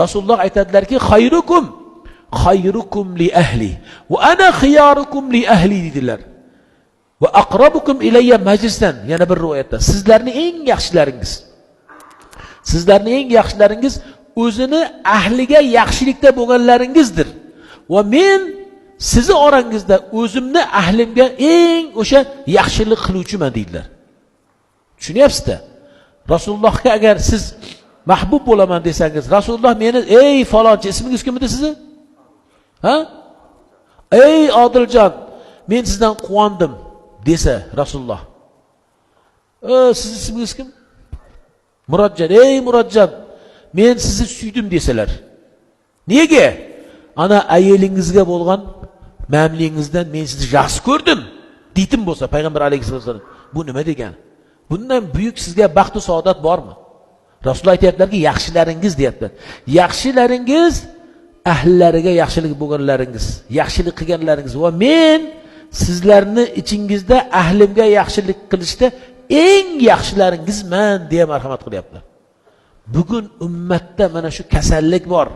Rasululloh aytadilarki, xayrukum li ahli va ana xiyarukum li ahli dedilar. Va aqrabukum ilayya majlisdan. Yana bir rivoyatda sizlarning eng yaxshilaringiz o'zini ahliga yaxshilikda bo'lganlaringizdir. Va men sizni orangizda o'zimni ahlimga eng o'sha yaxshilik qiluvchiman dedilar. Tushunyapsizda? Rasulullohga agar siz mahbub bo'laman desangiz, Rasululloh meni ey falonchi, ismingiz kim edi sizni? Ha? Ey Odiljon, men sizdan quvondim desa Rasululloh. Siz ismingiz kim? Murodjon, ey Murodjon, men sizni suydim desalar. Nega? Ana ayelingizga bo'lgan mamlingizdan men sizni yaxshi ko'rdim deydim bo'lsa payg'ambar alayhisolom, bu nima degan? Bundan buyuk sizga baxt va saodat bormi? Rasululloh aytayaplarki, yaxshilaringiz deyapti. Yaxshilaringiz ahllariga yaxshilik bo'lganlaringiz, yaxshilik qilganlaringiz va men sizlarni ichingizda ahlimga yaxshilik qilishda eng yaxshilaringizman deya marhamat qilyaptilar. Bugun ummatda mana shu kasallik bor.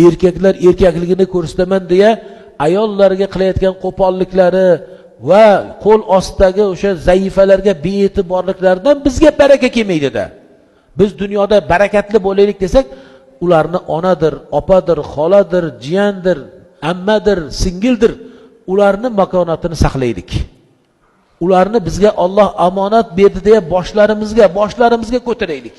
Erkaklar erkakligini ko'rsataman deya ayollarga qilayotgan qo'polliklari va qo'l ostidagi o'sha zaifalarga bee'tiborliklardan bizga baraka kelmaydi-da. Biz dunyoda barakatli bo'laylik desak, ularni onadir, opadir, xoladir, jiyandir, ammadir, singildir, ularni makonatini saqlaylik. Ularni bizga Alloh omonat berdi deya boshlarimizga ko'taraylik.